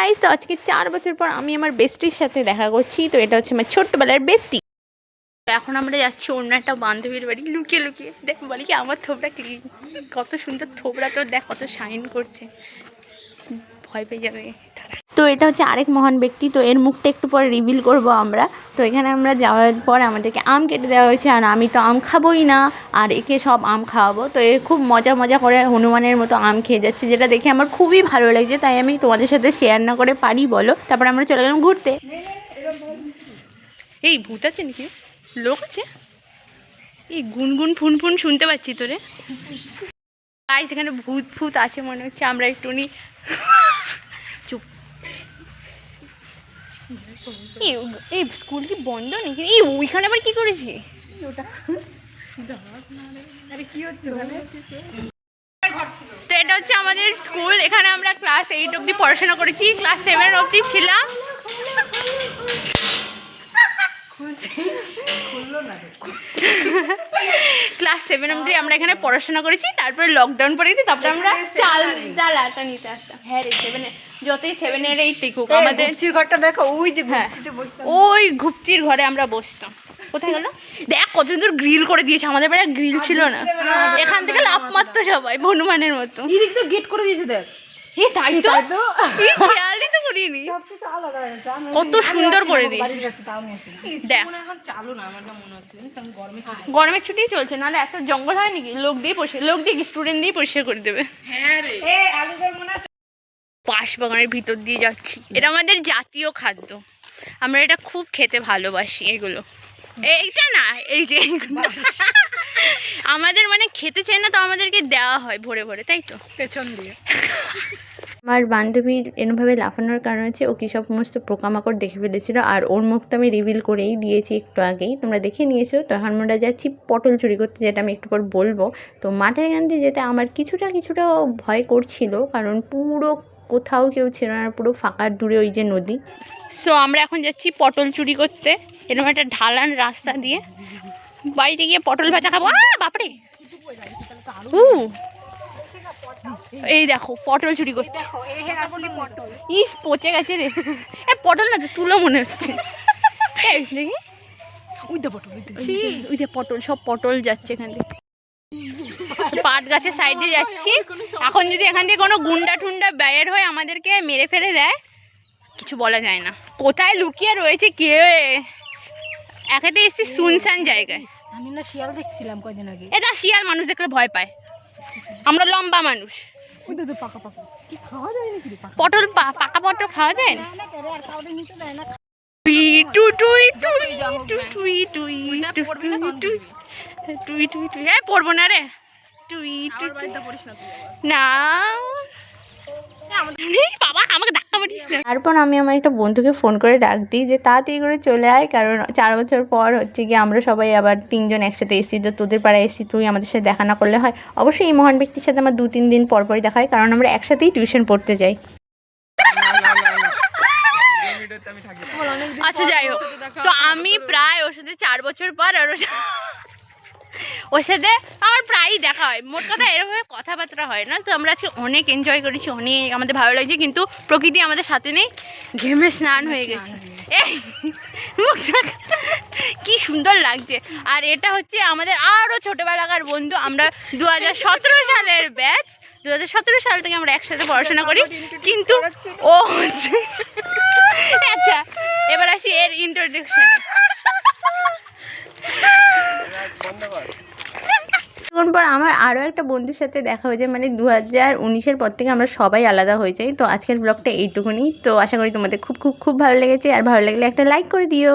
Guys, তো আজকে 4 বছর পর আমি আমার বেস্টির সাথে দেখা করছি। তো এটা হচ্ছে আমার ছোট্টবেলার বেস্টি। এখন আমরা যাচ্ছি অন্য একটা বান্ধবীর বাড়ি, লুকিয়ে লুকিয়ে। দেখ বলি কি আমার থোবরা ক্লিন, কত সুন্দর থোবরা, তো দেখ কত শাইন করছে, ভয় পেয়ে যাবে। তো এটা হচ্ছে আরেক মহান ব্যক্তি, তো এর মুখটা একটু পরে রিভিল করব আমরা। তো এখানে আমরা যাওয়ার পর আমাদেরকে আম কেটে দেওয়া হয়েছে, আর আমি তো আম খাবোই না, আর একে সব আম খাওয়াবো। তো এ খুব মজা মজা করে হনুমানের মতো আম খেয়ে যাচ্ছে, যেটা দেখে আমার খুবই ভালো লাগছে, তাই আমি তোমাদের সাথে শেয়ার না করে পারি বলো। তারপর আমরা চলে গেলাম ঘুরতে। এই ভূত আছে নাকি, লোক আছে, এই গুনগুন ফুন ফুন শুনতে পাচ্ছি তোরে। তাই সেখানে ভূত ফুত আছে মনে হচ্ছে, আমরা একটুনি চুপ। এই স্কুল কি বন্ধ নাকি? এই ওইখানে আবার কি করেছি? তো এটা হচ্ছে আমাদের স্কুল, এখানে আমরা ক্লাস 8 অবধি পড়াশোনা করেছি, ক্লাস 7 অবধি ছিলাম। ক্লাস 7 অবধি আমরা এখানে পড়াশোনা করেছি, তারপরে লকডাউন পড়ে গেছি, তারপরে আমরা চাল ডালাটা নিতে আসতাম। হ্যাঁ রে, 7 যতই 7 এর 8 টিকুক আমাদের ঘরটা দেখো, ওই যে ওই ঘুপচির ঘরে আমরা বসতাম। কোথায় গেল দেখ, কত সুন্দর গ্রিল করে দিয়েছে, আমাদের বাড়ি গ্রিল ছিল না, এখান থেকে লাফ মারতো সবাই হনুমানের মতো। এদিক তো গেট করে দিয়েছে দেখ। হে তাই তো, খেয়ালই তো করিনি, কত সুন্দর করে দিয়েছে। দেখ গরমের ছুটি চলছে, নাহলে একটা জঙ্গল হয় নাকি, লোক দিয়ে স্টুডেন্ট দিয়ে পরিষ্কার করে দেবে। বাঁশ বাগানের ভিতর দিয়ে যাচ্ছি, এটা আমাদের জাতীয় খাদ্য, আমরা এটা খুব খেতে ভালোবাসি। এগুলো এইটা না, এই যে আমাদের মানে খেতে চাই না, তো আমাদেরকে দেওয়া হয় ভরে ভরে, তাই তো পেছন দিয়ে। আমার বান্ধবীর এরমভাবে লাফানোর কারণ হচ্ছে ও কী সমস্ত পোকামাকড় দেখে ফেলেছিল, আর ওর মুখ তো আমি রিভিল করেই দিয়েছি একটু আগেই, তোমরা দেখে নিয়েছো। তো এখন আমরা যাচ্ছি পটল চুরি করতে, যেটা আমি একটু পর বলবো। তো মাঠের গান দিয়ে যেতে আমার কিছুটা ভয় করছিল, কারণ পুরো কোথাও কেউ ছিল না, পুরো ফাঁকা দূরে ওই যে নদী। সো আমরা এখন যাচ্ছি পটল চুরি করতে, এরকম একটা ঢালান রাস্তা দিয়ে। বাড়িতে গিয়ে পটল ভাজা খাবো। বাপরে, এই দেখো পটল চুরি করছে, ইস পচে গেছে রে, পটল না তো তুলো মনে হচ্ছে। দেখি ওই যে পটল, সব পটল যাচ্ছে এখান থেকে, পাট গাছের সাইডে যাচ্ছি। এখন যদি এখান থেকে কোনো গুন্ডা টুন্ডা বের হয়ে আমাদেরকে মেরে ফেলে দেয়, কিছু বলা যায় না, কোথায় লুকিয়ে রয়েছে কে। একাতে এসছি শুনশান জায়গায়। আমি না শিয়াল দেখছিলাম কয়দিন আগে, এটা শিয়াল মানুষ দেখলে ভয় পায়, আমরা লম্বা মানুষ। পটল পাকা পটল খাওয়া যায় না। পড়বো না রে, না বাবা আমাকে ধাক্কা মারিস না। তারপর আমি আমার একটা বন্ধুকে ফোন করে ডাক দিই যে তাড়াতাড়ি করে চলে আয়, কারণ 4 বছর পর হচ্ছে গিয়ে আমরা সবাই আবার 3 জন একসাথে এসেছি, তো তোদের পাড়ায় এসেছি, তুই আমাদের সাথে দেখা না করলে হয়। অবশ্যই এই মহান ব্যক্তির সাথে আমার 2-3 দিন পর পরই দেখা হয়, কারণ আমরা একসাথেই টিউশন পড়তে যাই। আচ্ছা যাই হোক, তো আমি প্রায় ওর সাথে 4 বছর পর আর ওর সাথে আমার প্রায়ই দেখা হয়। মোট কথা এরকমভাবে কথাবার্তা হয় না। তো আমরা আজকে অনেক এনজয় করেছি, অনেক আমাদের ভালো লাগছে, কিন্তু প্রকৃতি আমাদের সাথে নেই, ঘেমে স্নান হয়ে গেছে। এই কি সুন্দর লাগছে। আর এটা হচ্ছে আমাদের আরও ছোটোবেলাকার বন্ধু, আমরা 2017 সালের ব্যাচ, 2017 সাল থেকে আমরা একসাথে পড়াশোনা করি, কিন্তু ও হচ্ছে আচ্ছা এবার আসি এর ইন্ট্রোডাকশনে। তখন পর আমার আরও একটা বন্ধুর সাথে দেখা হয়েছে, মানে 2019-এর পর থেকে আমরা সবাই আলাদা হয়ে যাই। তো আজকের ব্লগটা এইটুকুনি। তো আশা করি তোমাদের খুব খুব খুব ভালো লেগেছে, আর ভালো লাগলে একটা লাইক করে দিও।